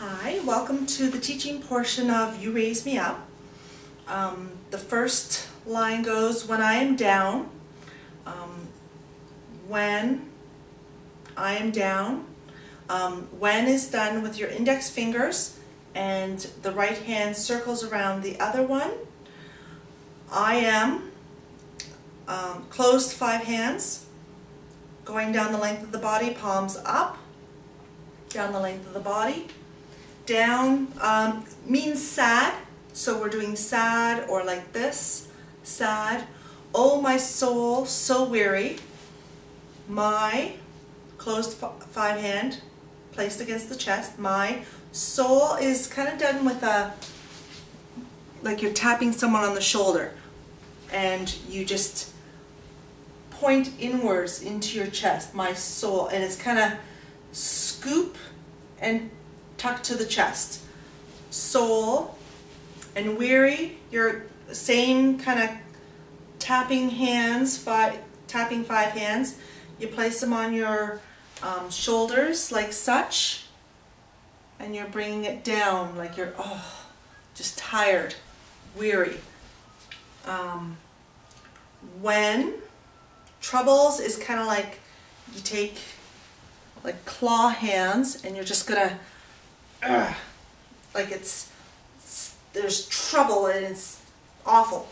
Hi, welcome to the teaching portion of You Raise Me Up. The first line goes, when I am down, when I am down. When is done with your index fingers and the right hand circles around the other one. I am, closed 5 hands, going down the length of the body, palms up, down the length of the body. Down means sad, so we're doing sad or like this, sad. Oh, my soul, so weary. My, closed 5 hand, placed against the chest. My soul is kind of done with a, like you're tapping someone on the shoulder, and you just point inwards into your chest, my soul, and it's kind of scoop and tuck to the chest. Soul. And weary, your same kind of tapping hands, tapping 5 hands. You place them on your shoulders like such, and you're bringing it down like you're just tired, weary. When troubles is kind of like you take like claw hands and you're just gonna like there's trouble and it's awful.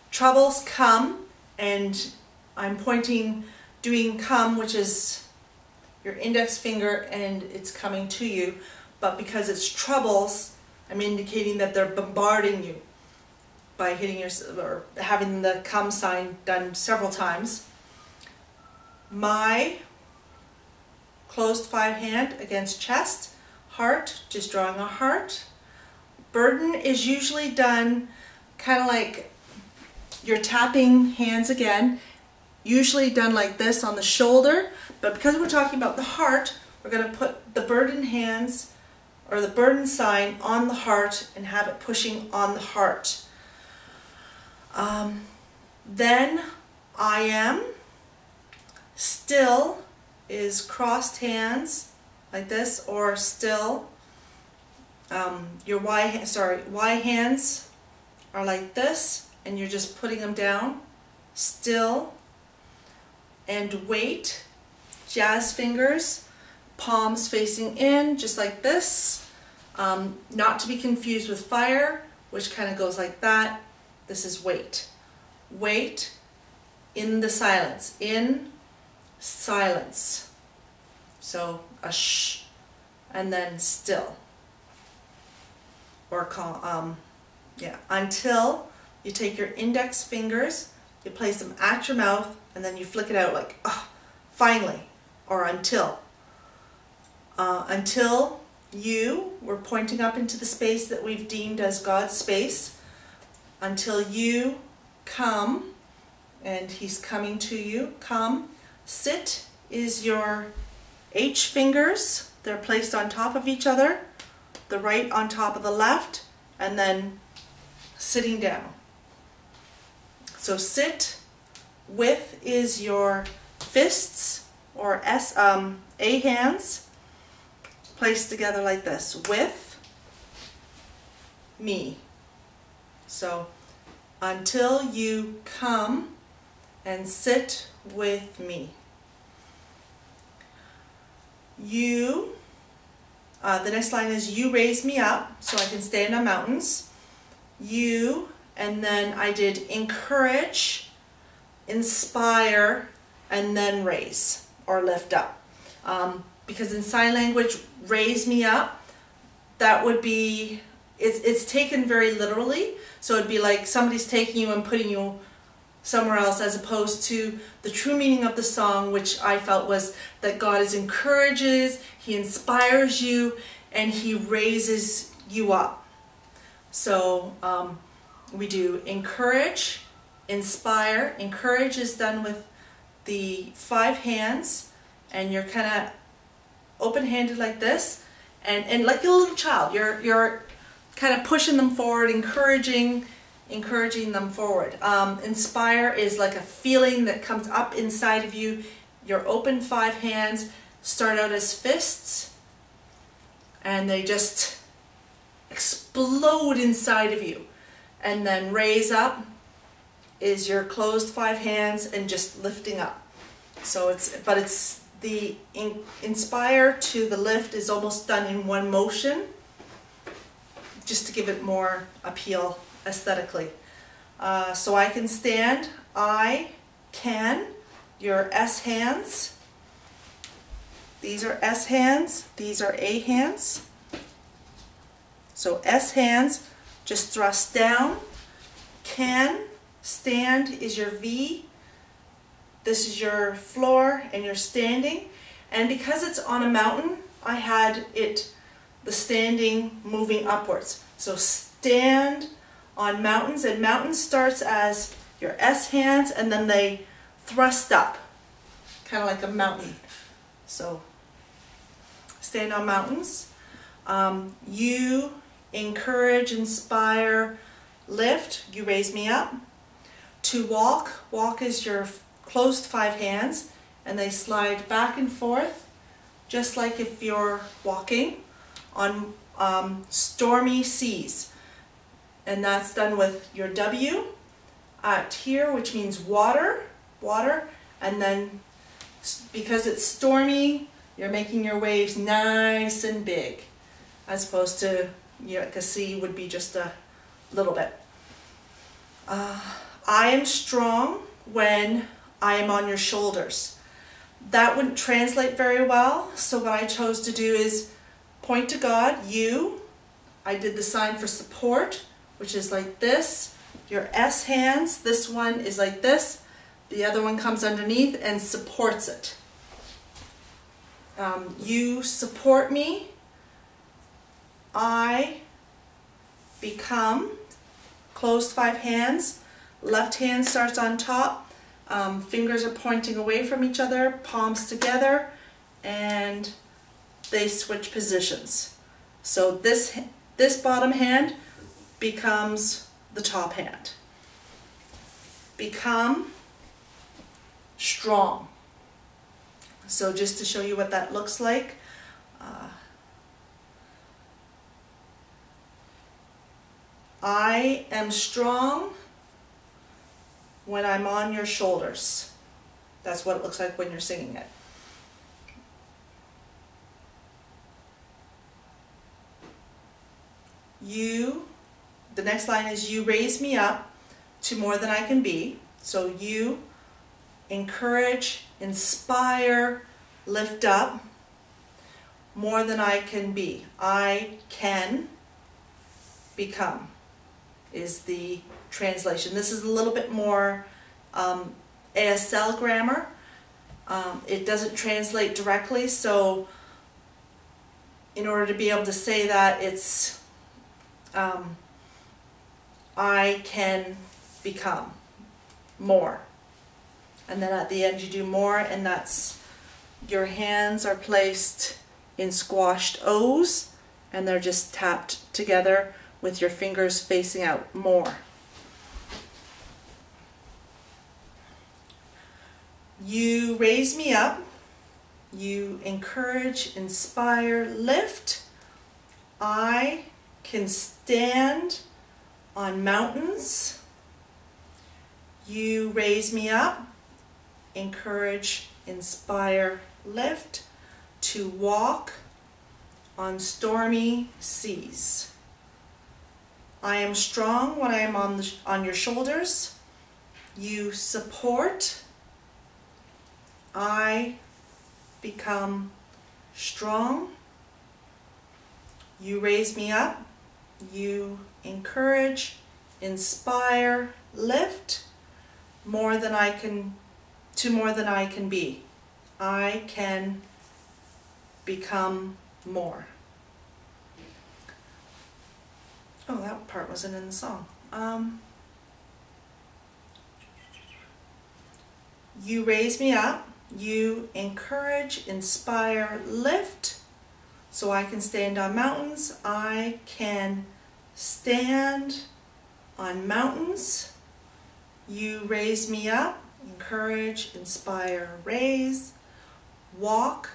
Troubles come, and I'm pointing, doing come, which is your index finger, and it's coming to you, but because it's troubles, I'm indicating that they're bombarding you by hitting your, or having the come sign done several times. My, closed 5 hand against chest. Heart, just drawing a heart. Burden is usually done kind of like you're tapping hands again, usually done like this on the shoulder, but because we're talking about the heart, we're going to put the burden hands or the burden sign on the heart and have it pushing on the heart. Then I am, still is crossed hands like this, or still. Your Y hands are like this, and you're just putting them down. Still. And wait. Jazz fingers, palms facing in, just like this. Not to be confused with fire, which kind of goes like that. This is wait. Wait in the silence. In silence. So a shh, and then still, or calm, yeah, until you take your index fingers, you place them at your mouth, and then you flick it out like, oh, finally, or until. Until we're pointing up into the space that we've deemed as God's space, until you come, and He's coming to you, come. Sit is your H fingers, they're placed on top of each other, the right on top of the left, and then sitting down. So sit. With is your fists, or A hands, placed together like this. With me. So until you come and sit with me. You, the next line is you raise me up so I can stand on mountains. You, and then I did encourage, inspire, and then raise or lift up. Because in sign language, raise me up, that would be, it's taken very literally. So it'd be like somebody's taking you and putting you somewhere else, as opposed to the true meaning of the song, which I felt was that God encourages, He inspires you, and He raises you up. So we do encourage, inspire. Encourage is done with the 5 hands, and you're kind of open-handed like this, and like a little child, you're kind of pushing them forward, encouraging them forward. Inspire is like a feeling that comes up inside of you. Your open 5 hands start out as fists, and they just explode inside of you. And then raise up is your closed 5 hands and just lifting up. So it's the inspire to the lift is almost done in one motion, just to give it more appeal aesthetically. So I can stand, I can, your S hands. These are S hands, these are A hands. So S hands, just thrust down. Can, stand is your V. This is your floor and you're standing. And because it's on a mountain, I had the standing moving upwards. So stand on mountains, and mountains starts as your S hands and then they thrust up, kind of like a mountain. So stand on mountains. You encourage, inspire, lift, you raise me up. To walk, walk is your closed 5 hands and they slide back and forth just like if you're walking on stormy seas. And that's done with your W at here, which means water, water, and then because it's stormy, you're making your waves nice and big, as opposed to, you know, like a sea would be just a little bit. I am strong when I am on your shoulders. That wouldn't translate very well, so what I chose to do is point to God, you. I did the sign for support, which is like this. Your S hands, this one is like this. The other one comes underneath and supports it. You support me. I become, closed 5 hands. Left hand starts on top. Fingers are pointing away from each other, palms together, and they switch positions. So this bottom hand becomes the top hand. Become strong. So just to show you what that looks like, I am strong when I'm on your shoulders. That's what it looks like when you're singing it. You, the next line is you raise me up to more than I can be. So you encourage, inspire, lift up, more than I can be. I can become is the translation. This is a little bit more ASL grammar. It doesn't translate directly, so in order to be able to say that, it's I can become more. And then at the end you do more, and that's your hands are placed in squashed O's and they're just tapped together with your fingers facing out, more. You raise me up, you encourage, inspire, lift. I can stand on mountains. You raise me up, encourage, inspire, lift. To walk on stormy seas. I am strong when I am on your shoulders. You support. I become strong. You raise me up. You encourage, inspire, lift. More than I can, to more than I can be. I can become more. Oh, that part wasn't in the song. You raise me up. You encourage, inspire, lift. So I can stand on mountains. I can stand on mountains. You raise me up. Encourage, inspire, raise. Walk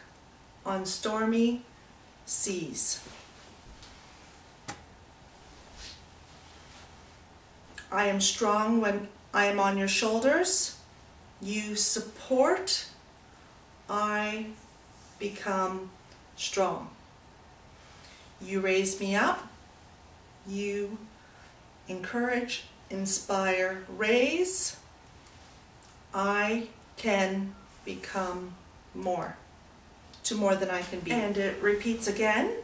on stormy seas. I am strong when I am on your shoulders. You support. I become strong. You raise me up. You encourage, inspire, raise. I can become more, to more than I can be. And it repeats again.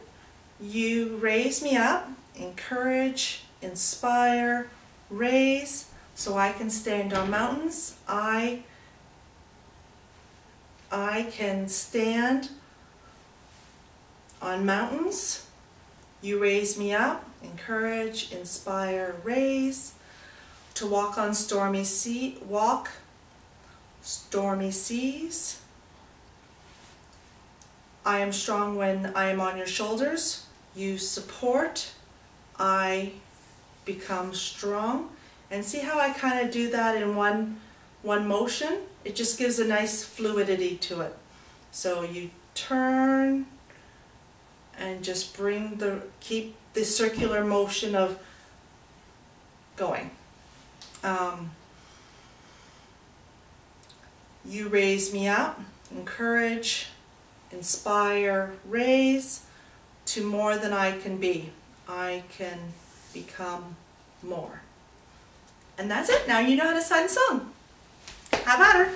You raise me up, encourage, inspire, raise, so I can stand on mountains. I can stand on mountains. You raise me up, encourage, inspire, raise, to walk on stormy seas. I am strong when I am on your shoulders. You support. I become strong. And see how I kind of do that in one motion? It just gives a nice fluidity to it. So you turn and just keep the circular motion of going. You raise me up, encourage, inspire, raise, to more than I can be. I can become more. And that's it. Now you know how to sign the song. Have at her.